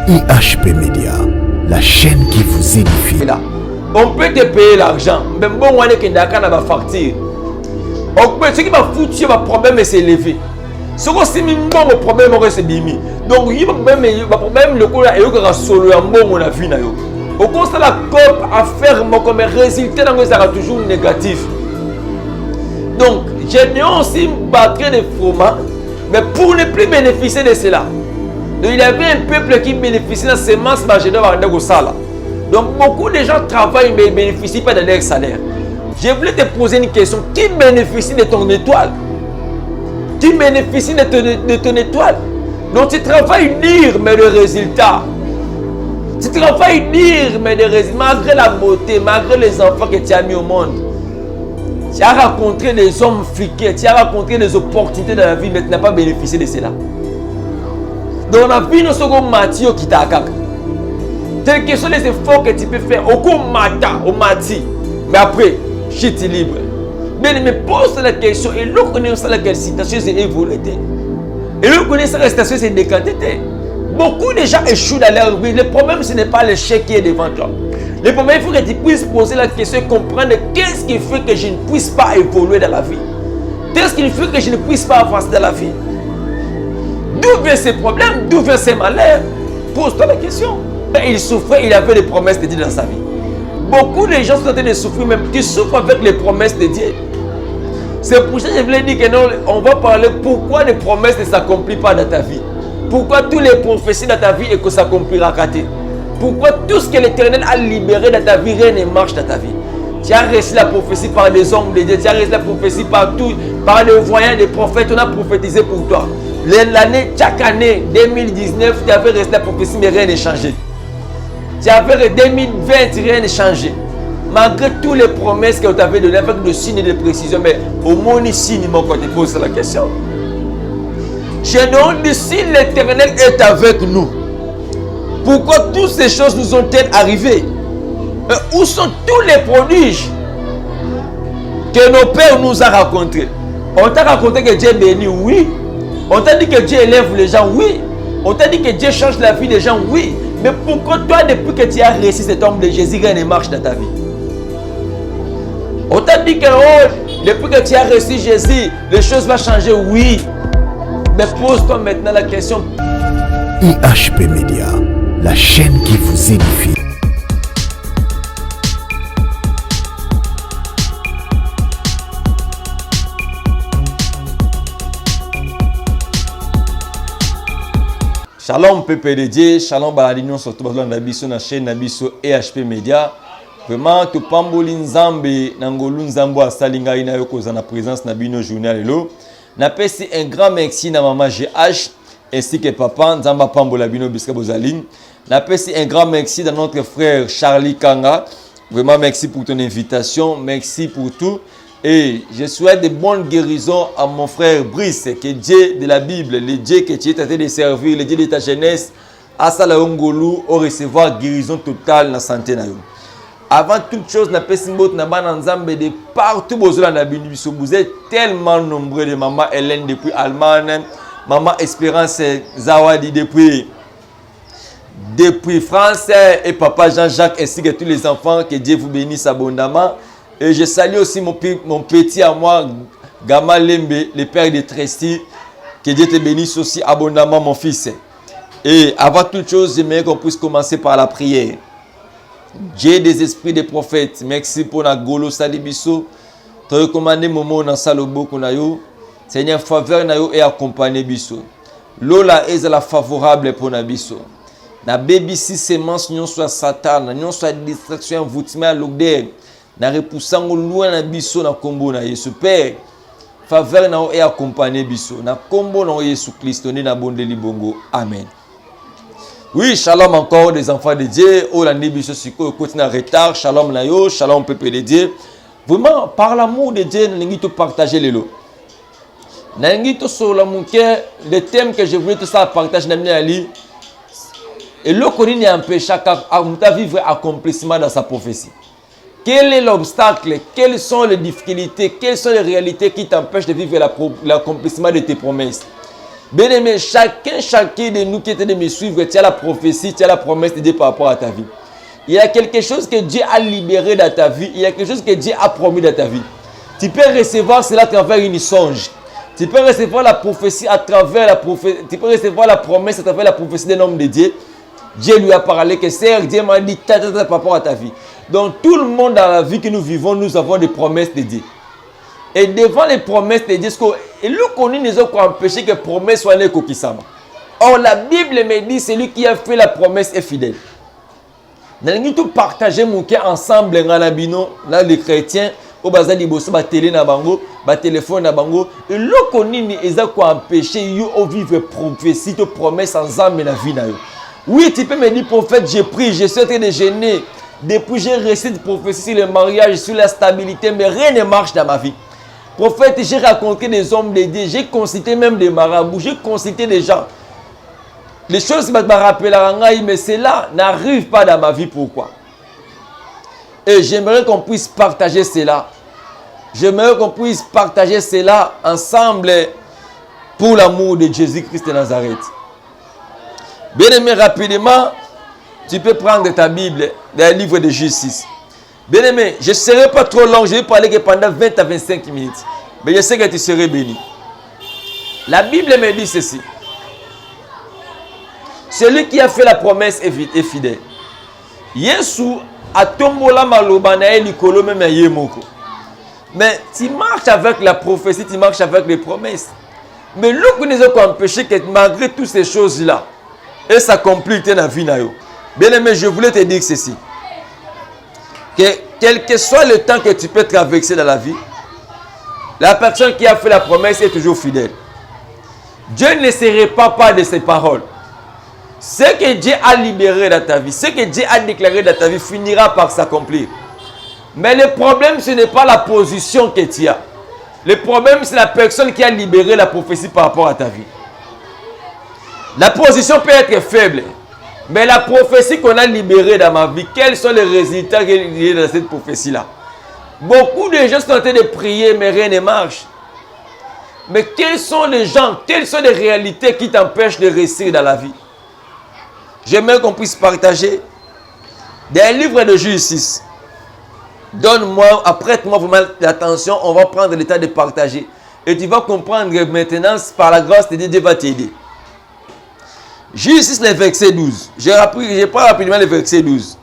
IHP Média, la chaîne qui vous édifie. On peut te payer l'argent, mais bon, on est qu'il y a une facture. Ce qui va foutre, le problème est élevé. Ce qui est bon, le problème est bimi. Donc, il y a un problème, le coup, il y a un solo, on a vu. Au constat, la COP a fait comme résultat, ça sera toujours négatif. Donc, j'ai aussi battu des fromages, mais pour ne plus bénéficier de cela. Donc, il y avait un peuple qui bénéficiait de la semence marginale dans le salaire. Donc, beaucoup de gens travaillent mais ne bénéficient pas de leur salaire. Je voulais te poser une question. Qui bénéficie de ton étoile? Qui bénéficie de ton étoile? Donc, tu travailles dur, mais le résultat. Tu travailles dur, mais le résultat, malgré la beauté, malgré les enfants que tu as mis au monde. Tu as rencontré des hommes fliqués, tu as rencontré des opportunités dans la vie, mais tu n'as pas bénéficié de cela. Donc, on a vu nos secondes Mathieu qui t'a attaqué. Quels sont les efforts que tu peux faire au cours au mati, mais après, je suis libre. Mais me pose la question, et nous connaissons la situation c'est évolué. Et nous connaissons la situation c'est décanté. Beaucoup de gens échouent dans leur vie. Le problème, ce n'est pas l'échec qui est devant toi. Le problème, il faut que tu puisses poser la question et comprendre qu'est-ce qui fait que je ne puisse pas évoluer dans la vie. Qu'est-ce qui fait que je ne puisse pas avancer dans la vie. D'où viennent ces problèmes? D'où viennent ces malheurs? Pose-toi la question. Il souffrait, il avait des promesses de Dieu dans sa vie. Beaucoup de gens sont en train de souffrir, même qui souffrent avec les promesses de Dieu. C'est pour ça que je voulais dire que non, on va parler pourquoi les promesses ne s'accomplissent pas dans ta vie. Pourquoi toutes les prophéties dans ta vie et que ça s'accomplira raté. Pourquoi tout ce que l'Éternel a libéré dans ta vie, rien ne marche dans ta vie. Tu as reçu la prophétie par des hommes de Dieu, tu as reçu la prophétie par des voyants, des prophètes, on a prophétisé pour toi. L'année, chaque année, 2019, tu avais reçu la prophétie, mais rien n'a changé. Tu avais 2020, rien n'a changé. Malgré toutes les promesses que tu avais données avec des signes de précision, mais au moins ici, quand tu poses la question. Je demande si l'Éternel est avec nous. Pourquoi toutes ces choses nous ont-elles arrivé? Où sont tous les prodiges que nos pères nous ont racontés? On t'a raconté que Dieu est béni, oui. On t'a dit que Dieu élève les gens, oui. On t'a dit que Dieu change la vie des gens, oui. Mais pourquoi toi, depuis que tu as reçu cet homme de Jésus, rien ne marche dans ta vie? On t'a dit que depuis que tu as reçu Jésus, les choses vont changer, oui. Mais pose-toi maintenant la question. IHP Média, la chaîne qui vous édifie. Shalom peuple de Dieu, shalom baladinion surtout dans la chaîne Nabiso EHP Média. Vraiment, tu pamboli nzambe, nangolu nzambo a salinga ina yoko za na présence na bino journal lo. Napesi un grand merci na maman GH ainsi que papa nzamba pambola bino biska bozaline. Napesi un grand merci à notre frère Charlie Kanga. Vraiment merci pour ton invitation, merci pour tout. Et je souhaite de bonnes guérisons à mon frère Brice, que Dieu de la Bible, le Dieu que tu es en train de servir, le Dieu de ta jeunesse, à Salaongolu, au recevoir guérison totale dans la santé. Avant toute chose, na pesimbote na ban nzambe de partout bozola na binibiso. Vous êtes tellement nombreux de maman Hélène depuis Allemagne, maman Espérance Zawadi depuis France et papa Jean-Jacques ainsi que tous les enfants, que Dieu vous bénisse abondamment. Et je salue aussi mon petit à moi, Gama Lembe, le père de Tresti, que Dieu te bénisse aussi abondamment mon fils. Et avant toute chose, j'aimerais qu'on puisse commencer par la prière. Dieu des esprits des prophètes, merci pour la golo salibiso. Te recommandé momo dans salobo kunayo. Seigneur faveur nayo et accompagner biso. Lola est la favorable pour nabiso. Na baby si semence nyon soit satan, nyon soit distraction envoûtement l'ogder. Na repoussant loin na biso na kombo na Yesu Père. Faveur nayo et accompagner biso. Na kombo na Yesu Christ na bonde libongo. Amen. Oui, shalom encore des enfants de Dieu. Oh, la Nébiso Siko, continue en retard. Shalom Nayo, shalom peuple de Dieu. Vraiment, par l'amour de Dieu, nous avons partagé les lots. Nous avons sur l'amour, le thème que je voulais tout ça partager, nous avons et l'eau qu'on y empêche à vivre accomplissement dans sa prophétie. Quel est l'obstacle? Quelles sont les difficultés? Quelles sont les réalités qui t'empêchent de vivre l'accomplissement de tes promesses? Bien aimé, chacun de nous qui était de me suivre, tu as la prophétie, tu as la promesse de Dieu par rapport à ta vie. Il y a quelque chose que Dieu a libéré dans ta vie. Il y a quelque chose que Dieu a promis dans ta vie. Tu peux recevoir cela à travers une songe. Tu peux recevoir la prophétie à travers la prophétie. Tu peux recevoir la promesse à travers la prophétie d'un homme de Dieu. Dieu lui a parlé que c'est Dieu m'a dit par rapport à ta vie. Donc tout le monde dans la vie que nous vivons, nous avons des promesses de Dieu. Et devant les promesses de Dieu, le connu ne peut pas empêcher que les promesses soient les coquissables. Or la Bible me dit celui qui a fait la promesse est fidèle. Nous allons partager mon cœur ensemble, là les chrétiens, au bazar di bosso, ba télé na bango, ba téléphone na bango. Et le connu ne peut pas empêcher yo au vivre prophétie, de promesse ensemble dans la vie na yo. Oui, tu peux me dire prophète, j'ai pris, j'ai sauté de gêner. Depuis j'ai reçu de prophétie sur le mariage, sur la stabilité, mais rien ne marche dans ma vie. Prophète, j'ai rencontré des hommes de Dieu, j'ai consulté même des marabouts, j'ai consulté des gens. Les choses qui me rappellent, mais cela n'arrive pas dans ma vie. Pourquoi? Et j'aimerais qu'on puisse partager cela. J'aimerais qu'on puisse partager cela ensemble pour l'amour de Jésus-Christ de Nazareth. Bien aimé, rapidement, tu peux prendre ta Bible dans le livre de Justice. Bien aimé, je ne serai pas trop long, je vais parler que pendant 20 à 25 minutes. Mais je sais que tu serais béni. La Bible me dit ceci. Celui qui a fait la promesse est fidèle. Yesu a tombola malobana likolo même yemoko. Mais tu marches avec la prophétie, tu marches avec les promesses. Mais le qui nous a empêché que malgré toutes ces choses-là, et ça complique ta vie. Bien aimé, je voulais te dire ceci. Que quel que soit le temps que tu peux traverser dans la vie, la personne qui a fait la promesse est toujours fidèle. Dieu ne se répand pas de ses paroles. Ce que Dieu a libéré dans ta vie, ce que Dieu a déclaré dans ta vie finira par s'accomplir. Mais le problème, ce n'est pas la position que tu as. Le problème, c'est la personne qui a libéré la prophétie par rapport à ta vie. La position peut être faible, mais la prophétie qu'on a libérée dans ma vie, quels sont les résultats liés dans cette prophétie-là? Beaucoup de gens sont en train de prier, mais rien ne marche. Mais quels sont les gens, quelles sont les réalités qui t'empêchent de réussir dans la vie? J'aimerais qu'on puisse partager des livres de justice. Donne-moi, apprête-moi vraiment l'attention, on va prendre le temps de partager. Et tu vas comprendre que maintenant, par la grâce de Dieu, Dieu va t'aider. Justice, le verset 12. Je prends rapidement le verset 12.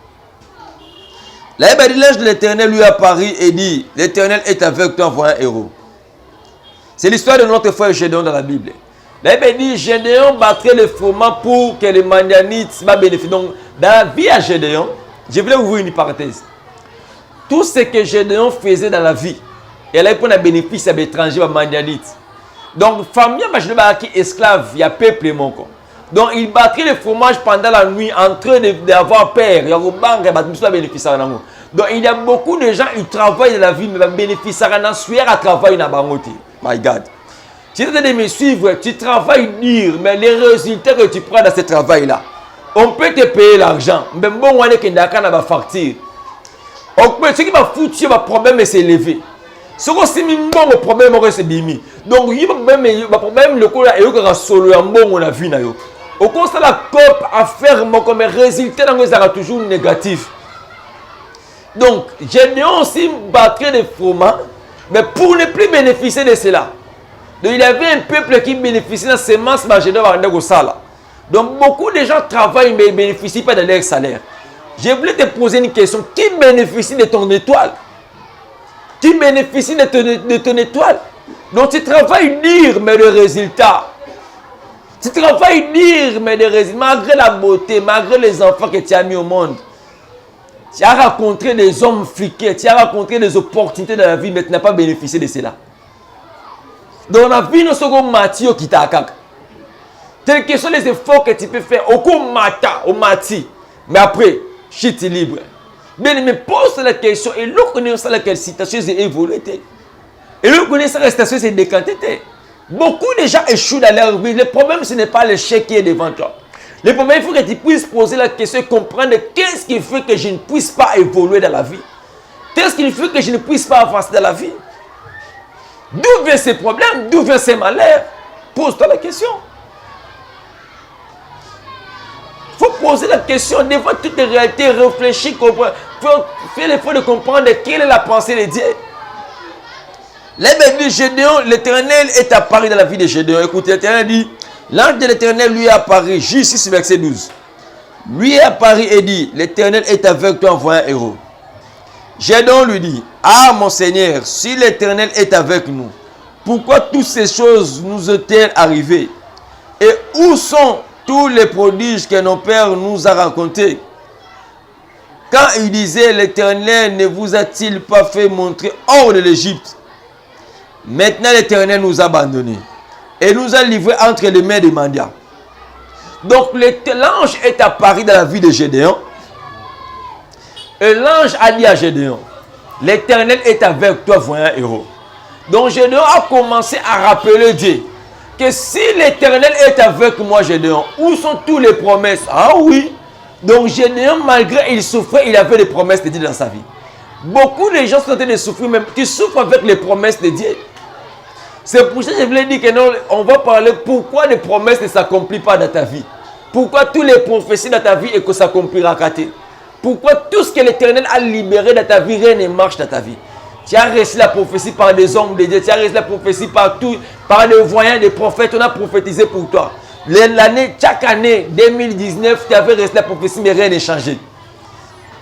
Là, l'ange de l'Éternel lui apparut et dit, l'Éternel est avec toi, envoie un héros. C'est l'histoire de notre frère Gédéon dans la Bible. Là, il dit, Gédéon battrait le froment pour que les Madianites bénéficient. Donc, dans la vie à Gédéon, je voulais ouvrir une parenthèse. Tout ce que Gédéon faisait dans la vie, elle a pris un bénéfice à l'étranger, à Madianites. Donc, famille, qui est esclave, il y a peuple mon corps. Donc, il battrait le fromage pendant la nuit en train d'avoir peur. Il y a donc, il y a beaucoup de gens qui travaillent dans la vie, mais bénéficient à travailler dans la vie. My God. Si tu es de me suivre, tu travailles dur, mais les résultats que tu prends dans ce travail-là, on peut te payer l'argent. Mais bon, on est va facture. Ce qui va foutre, le problème est élevé. Ce qui est bon, le problème est bimi. Donc, il y a un problème, le problème est que solo un bon, on a vu. Au constat, la COP à faire comme résultat, c'est toujours négatif. Donc, Gédéon aussi battrait des fromages, mais pour ne plus bénéficier de cela. Donc, il y avait un peuple qui bénéficiait de la semence de Sala. Donc, beaucoup de gens travaillent mais ne bénéficient pas de leur salaire. Je voulais te poser une question. Qui bénéficie de ton étoile? Qui bénéficie de ton étoile? Donc, tu travailles dur, mais le résultat. Tu travailles dur, mais le résultat, malgré la beauté, malgré les enfants que tu as mis au monde, tu as rencontré des hommes fliqués, tu as rencontré des opportunités dans la vie, mais tu n'as pas bénéficié de cela. Donc, on a vu nos secondes Mathieu qui t'a attaqué. Tels que sont les efforts que tu peux faire au coup matin, au mati, mais après, chute libre. Mais me pose la question, et l'on connaît ça, laquelle citation est évoluée. Et l'on connaît ça, la citation est décantée. Beaucoup de gens échouent dans leur vie. Le problème, ce n'est pas l'échec qui est devant toi. Le problème, il faut que tu puisses poser la question et comprendre qu'est-ce qui fait que je ne puisse pas évoluer dans la vie. Qu'est-ce qui fait que je ne puisse pas avancer dans la vie? D'où viennent ces problèmes? D'où viennent ces malheurs? Pose-toi la question. poser la question, devant toutes les réalités, réfléchir, comprendre. Fais l'effort de comprendre quelle est la pensée de Dieu. L'Éternel dit, Gédéon, l'Éternel est apparu dans la vie de Gédéon. Écoutez, l'Éternel dit, l'ange de l'Éternel lui est apparu, Juge 6, verset 12. Lui est apparu et dit, l'Éternel est avec toi, envoie un héros. Gédéon lui dit, ah mon Seigneur, si l'Éternel est avec nous, pourquoi toutes ces choses nous ont-elles arrivées? Et où sont tous les prodiges que nos pères nous ont racontés? Quand il disait, l'Éternel ne vous a-t-il pas fait montrer hors de l'Égypte? Maintenant l'Éternel nous a abandonnés et nous a livrés entre les mains des mendiants. Donc l'ange est apparu dans la vie de Gédéon. Et l'ange a dit à Gédéon, l'Éternel est avec toi, voyant un héros. Donc Gédéon a commencé à rappeler Dieu que si l'Éternel est avec moi, Gédéon, où sont toutes les promesses? Ah oui. Donc Gédéon, malgré il souffrait, il avait des promesses de Dieu dans sa vie. Beaucoup de gens sont en train de souffrir, même qui souffrent avec les promesses de Dieu. C'est pour ça que je voulais dire que non, on va parler pourquoi les promesses ne s'accomplissent pas dans ta vie. Pourquoi toutes les prophéties dans ta vie et que ça s'accomplira raté. Pourquoi tout ce que l'Éternel a libéré dans ta vie, rien ne marche dans ta vie. Tu as reçu la prophétie par des hommes de Dieu, tu as reçu la prophétie par des voyants, des prophètes, on a prophétisé pour toi. Chaque année, 2019, tu avais reçu la prophétie, mais rien n'a changé.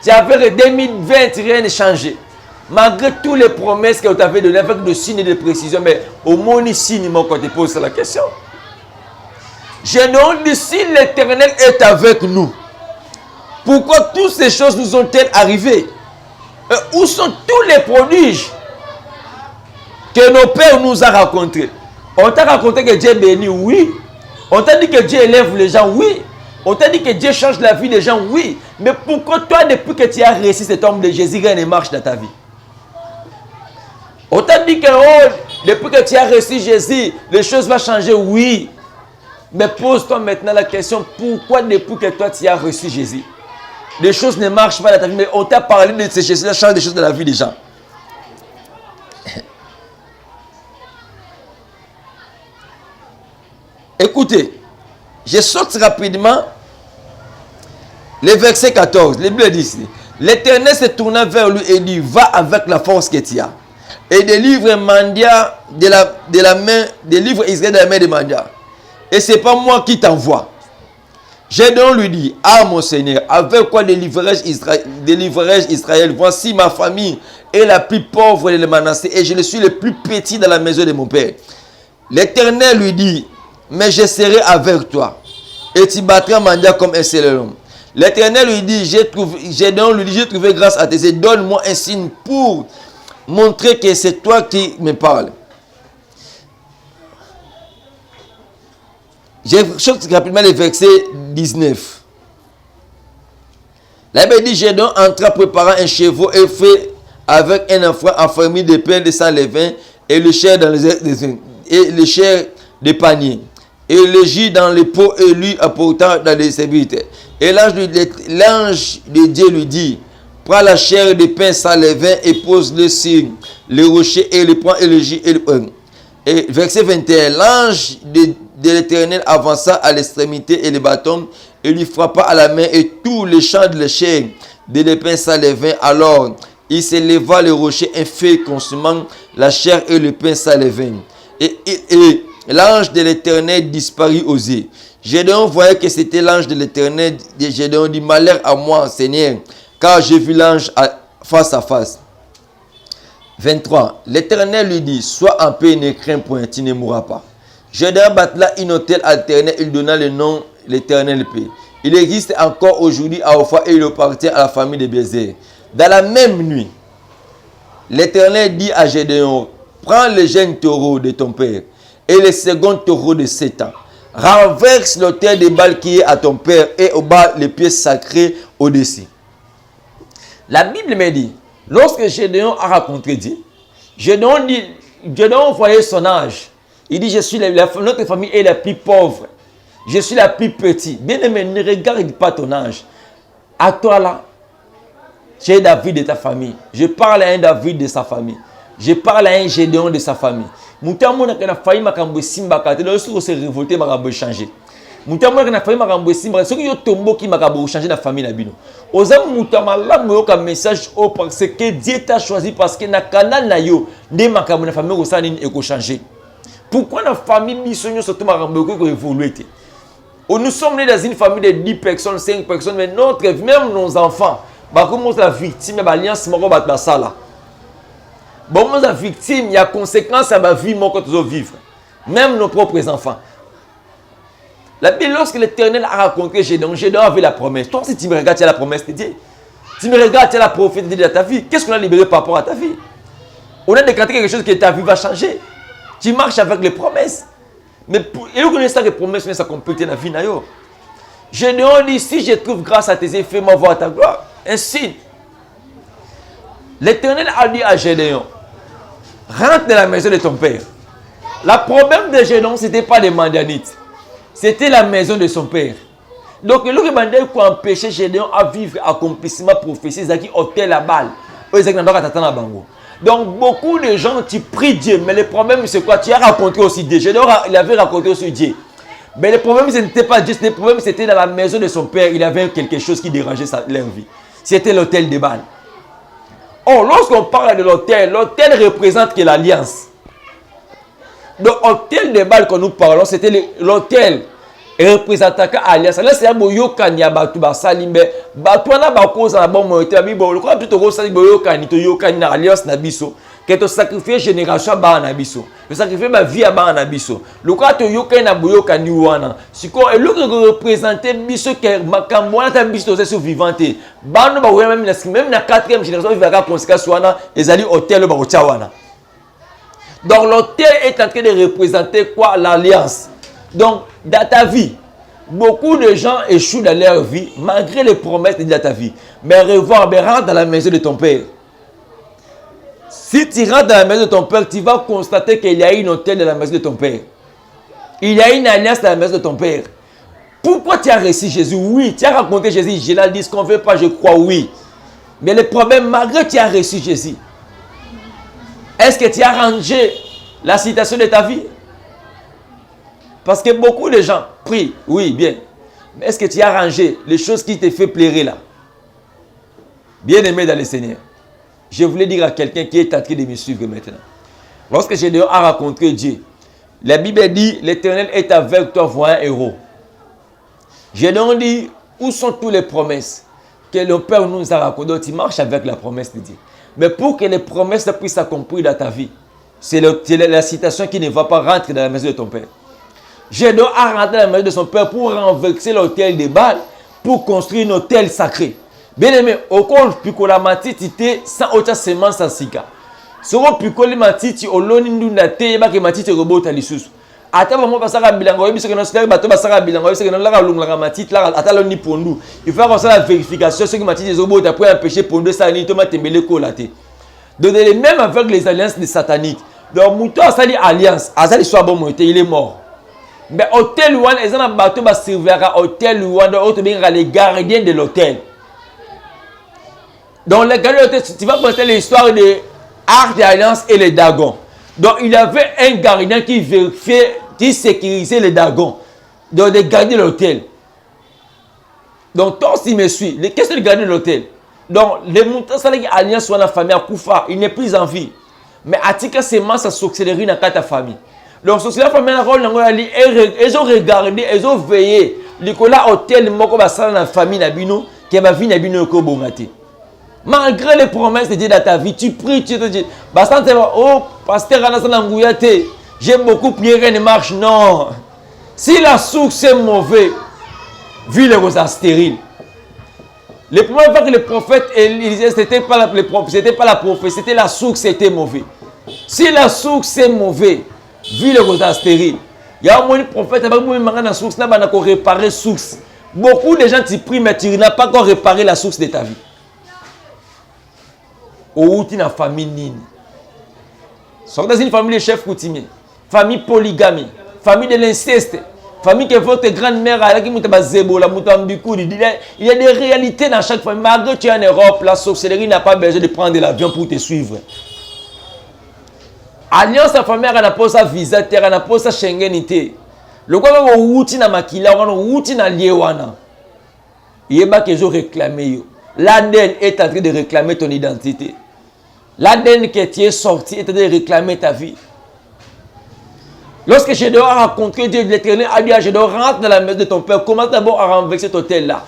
Tu avais 2020, rien n'a changé. Malgré toutes les promesses que tu avais données avec des signes et des précisions, mais au moins ici, quand tu poses la question. Je demande si l'Éternel est avec nous. Pourquoi toutes ces choses nous ont-elles arrivées? Où sont tous les prodiges que nos pères nous ont racontés? On t'a raconté que Dieu bénit, oui. On t'a dit que Dieu élève les gens, oui. On t'a dit que Dieu change la vie des gens, oui. Mais pourquoi toi, depuis que tu as réussi cet homme de Jésus, rien ne marche dans ta vie? On t'a dit que depuis que tu as reçu Jésus, les choses vont changer, oui. Mais pose-toi maintenant la question, pourquoi depuis que toi tu as reçu Jésus, les choses ne marchent pas dans ta vie, mais on t'a parlé de ce Jésus, change des choses dans la vie des gens. Écoutez, je saute rapidement le verset 14. La Bible dit ici, l'Éternel se tourna vers lui et dit, va avec la force que tu as et délivre Mandia de la main, délivre Israël de la main de Mandia. Et c'est pas moi qui t'envoie. Gédéon lui dit, ah mon Seigneur, avec quoi délivrerai-je Israël? Voici ma famille est la plus pauvre de Manassé et je suis le plus petit dans la maison de mon père. L'Éternel lui dit, mais je serai avec toi et tu battras Mandia comme un seul homme. L'Éternel lui dit, Gédéon lui dit, j'ai trouvé grâce à tes yeux, donne-moi un signe pour montrer que c'est toi qui me parles. Je choque rapidement le verset 19. La Bible dit, Gédéon entra préparant un chevaux et fait avec un enfant affermi de pain de sans levain et le chair dans des paniers. Et le jus dans les pots et lui apportant dans les serviteurs. Et l'ange de Dieu lui dit, prends la chair de pain sans levain et pose-le sur le rocher et le prend et le jus et le pain. Et verset 21, l'ange de l'Éternel avança à l'extrémité et le bâton et lui frappa à la main et tous les champs de la chair de le pain sans levain. Alors il se leva le rocher un feu consumant la chair et le pain sans levain. Et l'ange de l'Éternel disparut aux yeux. Gédéon voyait que c'était l'ange de l'Éternel. Gédéon dit, malheur à moi, Seigneur, car j'ai vu l'ange face à face. 23. L'Éternel lui dit, sois en paix, ne crains point, tu ne mourras pas. Gédéon bâtila une autel à l'Éternel, il donna le nom l'Éternel paix. Il existe encore aujourd'hui à Opha et il appartient à la famille de Bézé. Dans la même nuit, l'Éternel dit à Gédéon, prends le jeune taureau de ton père et le second taureau de 7 ans. Renverse l'autel de Baal qui est à ton père et au bas les pièces sacrées au-dessus. La Bible me dit, lorsque Gédéon a rencontré Dieu, Gédéon voyait son âge. Il dit, notre famille est la plus pauvre. Je suis la plus petite. Bien aimé, ne regarde pas ton âge. À toi là, tu es David de ta famille. Je parle à un David de sa famille. Je parle à un Gédéon de sa famille. Moutamon a fait failli makambo simba kate. Lorsque on s'est révolté, makambo changé. Muta moi na famille makambo simba soki yo tombo ki makabo changer na famille na bino. Oza muta malamu yo ka message au parce que Dieu t'a choisi parce que na canal na yo nde makambo na famille ko sa nini eko changer. Pourquoi la famille missionnaire surtout makambo ko évoluer té? Nous sommes nés dans une famille de 10 personnes, 5 personnes mais notre même nos enfants ba comment la victime ba alliance moko ba sala. Bon la victime il y a conséquence à ma vie mon que tu vivre. Même nos propres enfants. La Bible, lorsque l'Éternel a raconté Gédéon avait la promesse. Toi, si tu me regardes, tu as la promesse de Dieu. Tu me regardes, tu as la prophétie de Dieu dans ta vie. Qu'est-ce qu'on a libéré par rapport à ta vie? On a déclaré quelque chose que ta vie va changer. Tu marches avec les promesses. Mais et vous connaissez ça, les promesses, mais ça complète la vie. Gédéon dit, si je trouve grâce à tes effets, m'envoie ta gloire. Ainsi, l'Éternel a dit à Gédéon, rentre dans la maison de ton père. Le problème de Gédéon, ce n'était pas les Madianites. C'était la maison de son père. Donc, le demandait quoi empêcher Gédéon à vivre accomplissement prophétie, c'est-à-dire hôtel à balle. Donc, beaucoup de gens, tu pries Dieu, mais le problème, c'est quoi? Tu as rencontré aussi Dieu. Gédéon, il avait rencontré aussi Dieu. Mais le problème, ce n'était pas Dieu, le problème, c'était dans la maison de son père. Il avait quelque chose qui dérangeait leur vie. C'était l'hôtel de balle. Oh, lorsqu'on parle de l'hôtel, l'hôtel représente que l'alliance. Donc, l'hôtel de balle que nous parlons, c'était l'hôtel représentant l'alliance. Là, c'est un boyo kanya batu basalimbe. Batu na bako za bon moté bibo. Le quoi plutôt ko sali boyo kani to yo kani na alliance na biso. Que to sacrifier génération ba na biso. Le sacrifier ma vie ba na biso. Le quoi to yo kani na boyo kani wana. Siko et le représenter biso que makambo na ta biso c'est survivante. Ba no ba même na 4e génération il va conséquence wana ezali hôtel ba ko wana. Donc l'hôtel est en train de représenter quoi? L'alliance. Donc dans ta vie, beaucoup de gens échouent dans leur vie malgré les promesses de ta vie. Mais rentre dans la maison de ton père. Si tu rentres dans la maison de ton père, tu vas constater qu'il y a une hôtel dans la maison de ton père. Il y a une alliance dans la maison de ton père. Pourquoi tu as reçu Jésus? Oui, tu as rencontré Jésus. Je l'ai dit, ce qu'on ne veut pas, je crois, oui. Mais le problème, malgré que tu as reçu Jésus, est-ce que tu as rangé la situation de ta vie? Parce que beaucoup de gens prient, oui, bien. Mais est-ce que tu as rangé les choses qui te font plaire là? Bien aimé dans le Seigneur, je voulais dire à quelqu'un qui est en train de me suivre maintenant. Lorsque Gédéon a rencontré Dieu, la Bible dit, l'Éternel est avec toi, vois un héros. Gédéon dit, où sont toutes les promesses que le Père nous a racontées? Tu marches avec la promesse de Dieu. Mais pour que les promesses puissent s'accomplir dans ta vie, c'est la citation qui ne va pas rentrer dans la maison de ton Père. Gédéon a rentré dans la maison de son Père pour renverser l'hôtel de Baal, pour construire un hôtel sacré. Bien aimé, au col picola matiti sans autre semence en sika. Soro picola matiti au loni ndunda te ba ke matiti robota lisusu. Ata ba mo basaka bilango biso ke no sika bato basaka bilango biso ke no la lunga matiti la ata loni pondu. Il faut qu'on la vérification ce que matiti robota pour empêcher pondu ça ni to matembele ko la te. Donc même avec les alliances des sataniques. Donc Mouto a sali alliance, azali soit bon moté, il est mort. Mais hôtel Luan, ils ont un bateau qui servira à hôtel Luan, donc les gardiens de l'hôtel. Donc les gardiens de l'hôtel, tu vas connaître l'histoire de Arc d'Alliance et les Dagons. Donc il y avait un gardien qui vérifiait, qui sécurisait les Dagons. Donc les gardiens de l'hôtel. Donc toi aussi me suis. Qu'est-ce que les gardiens de l'hôtel? Donc les moutons, ça les alliances sont dans la famille à Koufa, il n'est plus en vie. Mais à titre semence, ça s'accélère dans ta famille. Donc, la famille a ils ont regardé, ils ont veillé. Nicolas hôtel, moko basala na famille na bino, qui ma vie na bino ko bongate. Malgré les promesses de Dieu dans ta vie, tu pries, tu te dis, bastante, oh, pasteur Anasana Ngouyate, j'ai beaucoup prié, rien ne marche. Non. Si la source est mauvaise, vu les roses stériles. Le premier fois que le prophète Élisée, c'était pas la prophétie, c'était la source qui était mauvaise. Si la source est mauvaise, vu les roses stériles, il y a un prophète qui a la source, qui a réparé la source. Beaucoup de gens te prient, mais tu n'as pas encore réparé la source de ta vie. Ou tu as une famille nini. Soit dans une famille de chefs coutumiers, famille polygamie, famille de l'inceste, famille que votre grand-mère a qui m'a zébola, il y a des réalités dans chaque famille. Malgré que tu es en Europe, la sorcellerie n'a pas besoin de prendre l'avion pour te suivre. Alliance à famille, elle n'a pas sa visa, elle n'a pas sa Schengenité. Le quoi on outi na makila, on outi na liewana. Yeba que je réclamé. L'ADN est en train de réclamer ton identité. L'ADN que tu es sorti est en train de réclamer ta vie. Lorsque je dois rencontrer Dieu, l'Éternel a dit, je dois rentrer dans la maison de ton Père. Commence d'abord à renverser cet hôtel-là.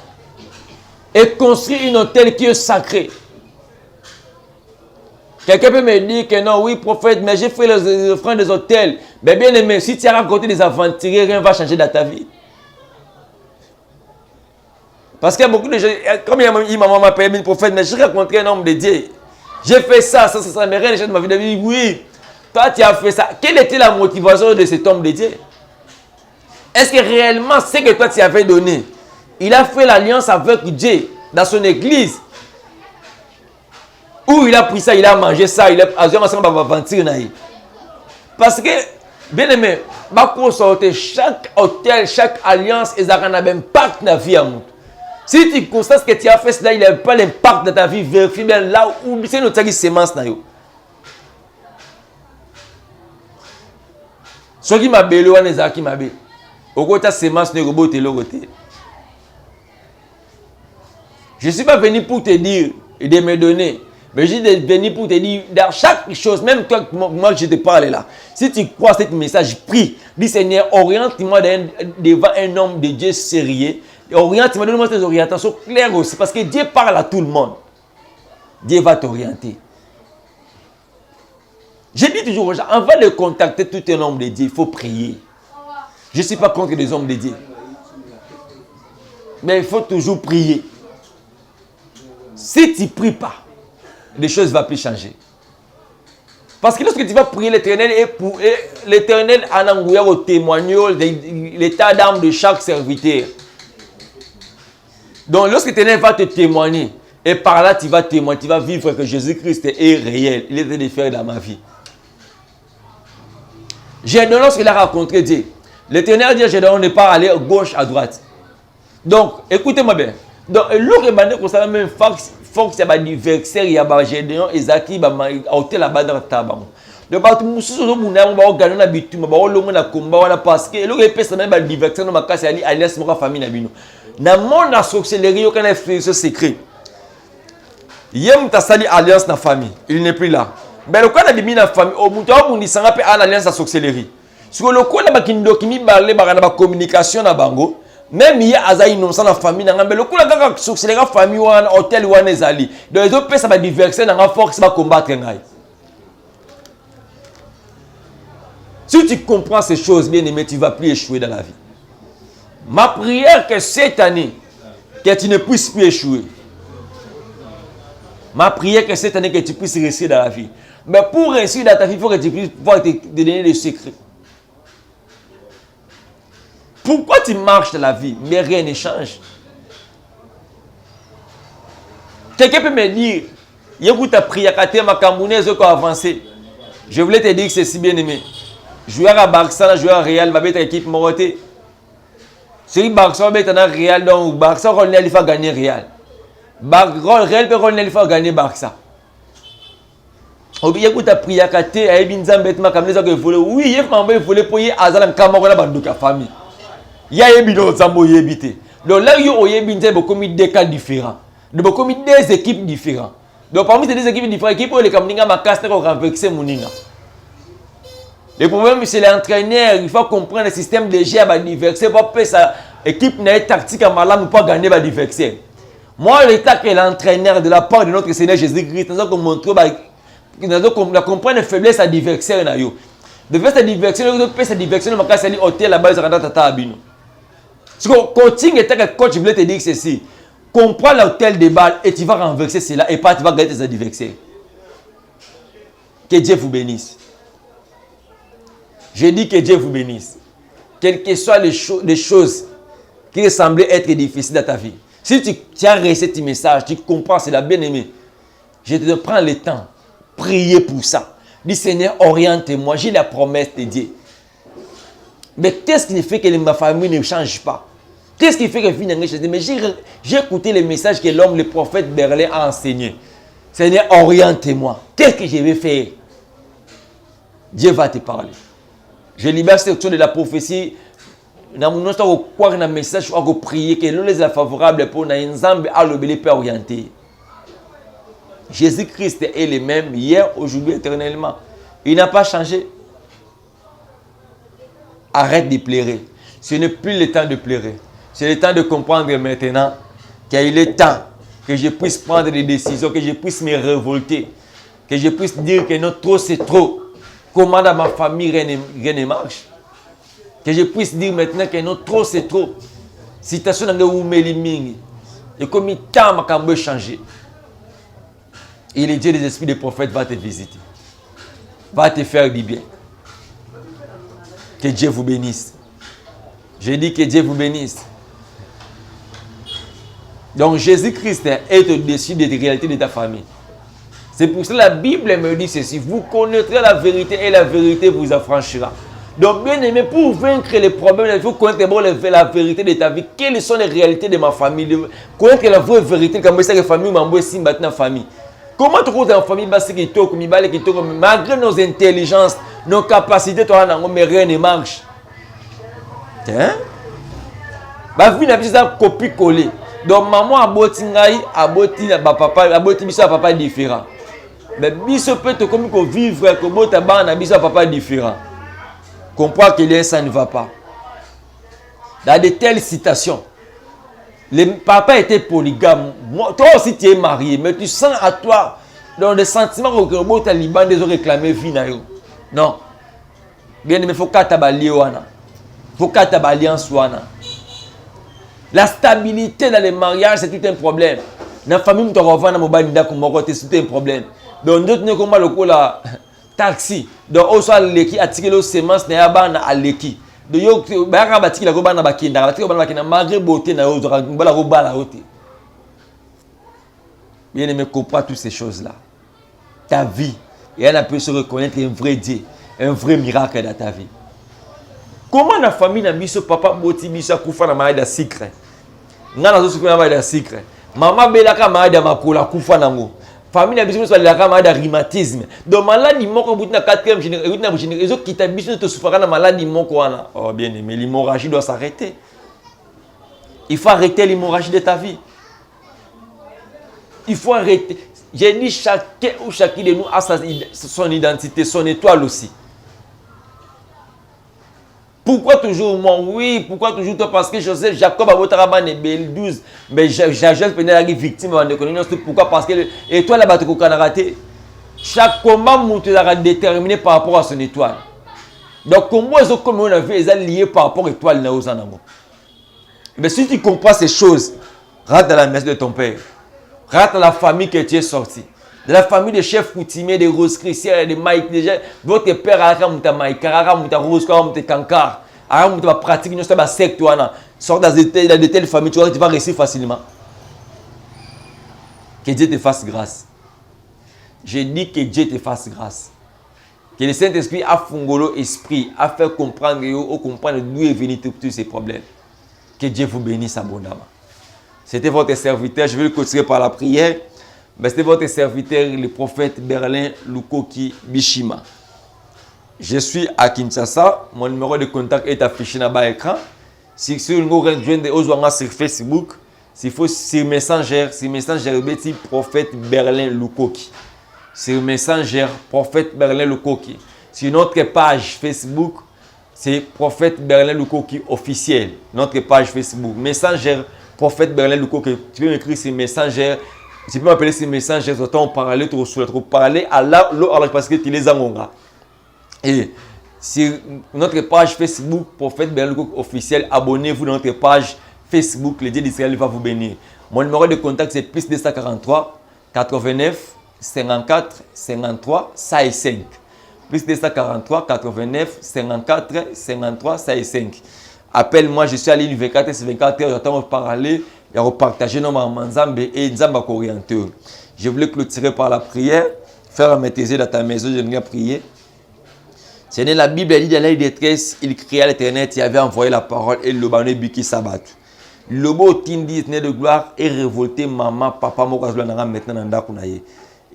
Et construire une hôtel qui est sacré. Quelqu'un peut me dire que non, oui, prophète, mais j'ai fait les offrandes des hôtels. Mais bien aimé, si tu as raconté des aventuriers, rien ne va changer dans ta vie. Parce qu'il y a beaucoup de gens, comme il m'a appelé une prophète, mais j'ai rencontré un homme de Dieu. J'ai fait ça, mais rien ne change dans ma vie. Oui, toi tu as fait ça. Quelle était la motivation de cet homme de Dieu? Est-ce que réellement ce que toi tu avais donné, il a fait l'alliance avec Dieu dans son église? Ou il a pris ça, il a mangé ça, il a aventure. Parce que, bien aimé, chaque hôtel, chaque alliance, ils ont un impact dans la vie à nous. Si tu constates que tu as fait cela, il n'a pas l'impact dans ta vie, vérifie bien là où c'est notre sémence. Ce qui m'a belé, on est qui m'a belé. Au côté de sémence, ne robot et l'autre. Je ne suis pas venu pour te dire et de me donner. Mais je suis venu pour te dire, dans chaque chose, même toi, moi je te parle là, si tu crois ce message, prie, dis Seigneur, oriente-moi devant un homme de Dieu sérieux, oriente-moi, donne-moi tes orientations claires aussi, parce que Dieu parle à tout le monde. Dieu va t'orienter. Je dis toujours aux gens, avant de contacter tout un homme de Dieu, il faut prier. Je ne suis pas contre les hommes de Dieu. Mais il faut toujours prier. Si tu ne pries pas, les choses ne vont plus changer. Parce que lorsque tu vas prier l'Éternel, l'Éternel en engouillant au témoignage l'état d'âme de chaque serviteur. Donc lorsque l'Éternel va te témoigner, et par là tu vas témoigner, tu vas vivre que Jésus-Christ est réel. Il est en train de faire dans ma vie. Gédéon, lorsqu'il a rencontré Dieu, l'Éternel dit à Gédéon, ne pas aller à gauche, à droite. Donc, écoutez-moi bien. Donc, l'autre est comme ça, même Fox, il y a des adversaires, il y a des Gédéon, Isaac, il y a des hôtels là-bas dans le tabac. Donc, tout le monde a gagné la bitume, il a combat, parce que l'autre est même des adversaires, il a des alliances, il a des familles. Dans le monde, il y a sorcellerie, il y a des secrets. Il y a une alliance dans la famille, il n'est plus là. Mais le cas de la famille, au bout de temps, on a une alliance de sorcellerie. Si le cas de la communication dans bango, même il y a des innocents dans la famille, mais le cas de la sorcellerie dans la famille, hôtel ou les alliés. Donc les autres personnes sont diverses dans la force pour combattre. Si tu comprends ces choses, bien aimé, tu ne vas plus échouer dans la vie. Ma prière que cette année, que tu ne puisses plus échouer. Ma prière que cette année, que tu puisses réussir dans la vie. Mais pour réussir dans ta vie, il faut que tu puisses pouvoir te donner des secrets. Pourquoi tu marches dans la vie, mais rien ne change? Quelqu'un peut me dire, écoute ta prière, ma Camerounaise qui a avancé. Je voulais te dire que c'est si bien aimé. Joueur à Barça, joueur à Real, va être équipe Moroté. Si Barça va être un Real, donc Barça il faut gagner Real. Real peut gagner Barça. Oui, écoute ta prière, oui, il faut pour y aller à famille. Il y a des gens qui habité. Donc là, il y a des cas différents. Il y a des équipes différentes. Donc parmi ces équipes différentes, l'équipe où les Kamninga Makas ont renversé Mouninga. Le problème, c'est l'entraîneur. Il faut comprendre le système de jeu à l'adversaire. Pour que sa équipe n'ait tactique à malade ou pas gagner l'adversaire. Moi, l'état que l'entraîneur de la part de notre Seigneur Jésus-Christ, nous avons montré nous comprendre la faiblesse à l'adversaire. De faire cette diversion, nous avons cette diversion, nous avons fait hôtel là-bas, nous avons fait abino. Si le coaching est un coach, je voulais te dire que ceci. Comprends l'hôtel de balles et tu vas renverser cela et pas tu vas gagner tes adversaires. Que Dieu vous bénisse. Je dis que Dieu vous bénisse. Quelles que soient les choses qui semblaient être difficiles dans ta vie. Si tu as reçu ce message, tu comprends, c'est la bien-aimée. Je te prends le temps. Priez pour ça. Dis Seigneur, oriente-moi. J'ai la promesse de Dieu. Mais qu'est-ce qui fait que ma famille ne change pas? Qu'est-ce qui fait que finalement je dis, mais j'ai écouté les messages que l'homme, le prophète Berlin a enseigné. Seigneur, oriente-moi. Qu'est-ce que je vais faire? Dieu va te parler. Je libère cette chose de la prophétie nous avons quoi un message à prier que nous les favorables pour nous ensemble à l'obéir pas orienté. Jésus-Christ est le même hier, aujourd'hui, éternellement. Il n'a pas changé. Arrête de pleurer. Ce n'est plus le temps de pleurer. C'est le temps de comprendre maintenant qu'il est temps que je puisse prendre des décisions, que je puisse me révolter, que je puisse dire que non, trop c'est trop. Comment dans ma famille rien ne marche. Que je puisse dire maintenant que non, trop c'est trop. Citation dans le Oumeliming. Et comme il t'a ma changer. Et le Dieu des esprits des prophètes va te visiter. Va te faire du bien. Que Dieu vous bénisse. Je dis que Dieu vous bénisse. Donc Jésus-Christ est au-dessus des réalités de ta famille. C'est pour cela que la Bible me dit ceci. Vous connaîtrez la vérité et la vérité vous affranchira. Donc bien aimé, pour vaincre les problèmes, il faut connaître la vérité de ta vie. Quelles sont les réalités de ma famille? Connaître la vraie vérité. Comme ça, la famille m'a envoyé si maintenant famille. Comment tu connais la famille malgré nos intelligences, nos capacités, mais rien ne marche. Hein? Ma vie n'a pas copie-coller. Donc maman a botti papa différent. Mais biso peut te comme vivre que bota bana biso papa différent. Comprends que ça ne va pas. Dans de telles situations, le papa était polygame. Toi aussi tu es marié, mais tu sens à toi dans des sentiments que bota liban des ont réclamé vie na yo. Non. Bien mais faut katabali wana. Faut katabali en swana. La stabilité dans les mariages, c'est tout un problème. Dans la famille, tu reviens dans mon c'est tout un problème. Donc, d'autres ne comme le taxi. Donc, on soit l'équipe, attirer les semences, n'est pas à l'équipe. Donc, yo, bah, bâti la roba na bakinda, bâti la roba na bakinda, malgré beauté na yo, la roba la haute. Bien aimé, comprends toutes ces choses-là. Ta vie, et elle peut se reconnaître un vrai Dieu, un vrai miracle dans ta vie. Comment la famille n'a mis ce papa boti bisa kufa na maïda secret? Ngana zo souffrir na maïda secret. Maman belaka maïda makola kufa nango. Famille n'a biso la maïda rhumatisme. Donc maladie moko bout na 4e génération, ils ont quitté biso te souffrir na maladie moko wana. Oh bien aimé, l'hémorragie doit s'arrêter. Il faut arrêter l'hémorragie de ta vie. Il faut arrêter. J'ai dit chacun ou chacune de nous a son identité, son étoile aussi. Pourquoi toujours moi? Oui, pourquoi toujours toi? Parce que Joseph, Jacob a voté à 12, mais Joseph peut être victime de l'économie. Pourquoi? Parce que l'étoile là-bas, tu as raté. Chaque combat est déterminé par rapport à son étoile. Donc, comment on a vu, ils sont liés par rapport à l'étoile. Mais si tu comprends ces choses, rentre dans la maison de ton père. Rentre dans la famille que tu es sorti. De la famille des chefs coutumiers, des roses chrétiens, des maïs, déjà, votre père a un maïs, a rose, a kankar, a pratique, nous sommes secte, sort dans de telles familles, tu vas réussir facilement. Que Dieu te fasse grâce. Je dis que Dieu te fasse grâce. Que le Saint-Esprit a fongolo esprit, a fait comprendre d'où est venu tous ces problèmes. Que Dieu vous bénisse abondamment. C'était votre serviteur, je vais le continuer par la prière. C'était votre serviteur, le prophète Berlin Lukoki Bishima. Je suis à Kinshasa. Mon numéro de contact est affiché dans l'écran. Si vous rejoignez sur Facebook, s'il faut sur Messenger, petit prophète Berlin Lukoki. Sur Messenger, prophète Berlin Lukoki. Sur notre page Facebook, c'est prophète Berlin Lukoki officiel. Notre page Facebook. Messenger, prophète Berlin Lukoki. Tu peux m'écrire sur Messenger. Tu peux m'appeler ces messages, autant parler, parler à l'eau parce que tu les as. Et sur notre page Facebook, Prophète Berlin officiel, abonnez-vous à notre page Facebook, le Dieu d'Israël va vous bénir. Mon numéro de contact c'est plus 243 89 54 53 5. Plus 243 89 54 53 5. Appelle-moi, je suis à l'île 24 et 24 heures, j'attends parler. Et repartager nos Nzambe et Nzamba orienteur. Je voulais clôturer par la prière, faire maîtriser dans ta maison, je viens prier. C'est la Bible, elle dit dans la détresse, il cria à l'Éternel, il avait envoyé la parole et le bané biki sabat. Le beau tindi de gloire est révolté, maman, papa, maintenant dans.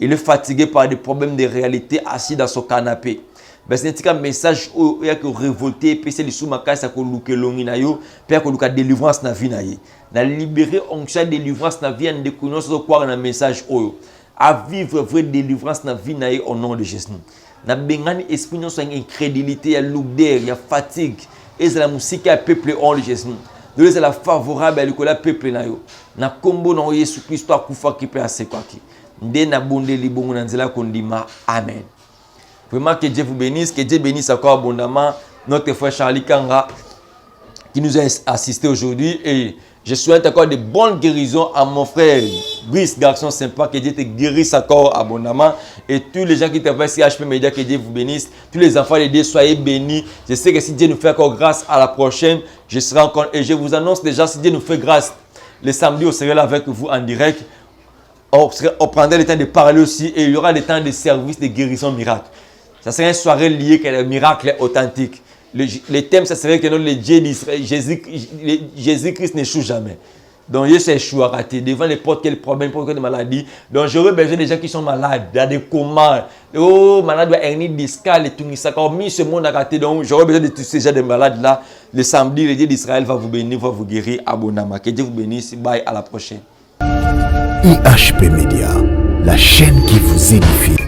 Il est fatigué par des problèmes de réalité, assis dans son canapé. ben c'est un message où il y a que révolté puis c'est le sous makas ça ko lukelongi na yo puis ko luka délivrance na vie na ye na libérer onction délivrance na vie de connaissance quoi na message oyo à vivre vraie délivrance na vie na ye au nom de Jésus na bengani esprit non soit incrédulité ya lourdeur ya fatigue et la musique à peuple on de Jésus de c'est la favorable à l'école peuple na yo na kombo na Jésus Christ to akufa ki pe asekwaki nde na bonde libongo na nzela kondima amen. Vraiment que Dieu vous bénisse, que Dieu bénisse encore abondamment notre frère Charlie Kanga qui nous a assisté aujourd'hui et je souhaite encore de bonnes guérisons à mon frère Brice, garçon sympa, que Dieu te guérisse encore abondamment et tous les gens qui travaillent sur HP Media, que Dieu vous bénisse, tous les enfants de Dieu, soyez bénis. Je sais que si Dieu nous fait encore grâce à la prochaine, je serai encore et je vous annonce déjà si Dieu nous fait grâce, le samedi on sera là avec vous en direct. On prendra le temps de parler aussi et il y aura le temps de service de guérison miracle. Ça serait une soirée liée que le miracle authentique. Le thème, ça serait que le Dieu d'Israël, Jésus-Christ n'échoue jamais. Donc, Jésus échoue à rater devant n'importe quel problème, n'importe quelle maladie. Donc, j'aurais besoin des gens qui sont malades, il y a des comas. Oh, malade de hernie discale et tout ça. Comme mis ce monde à rater, donc j'aurais besoin de tous ces gens de malades-là. Le samedi, le Dieu d'Israël va vous bénir, va vous guérir abondamment. Que Dieu vous bénisse. Bye, à la prochaine. IHP Media, la chaîne qui vous édifie.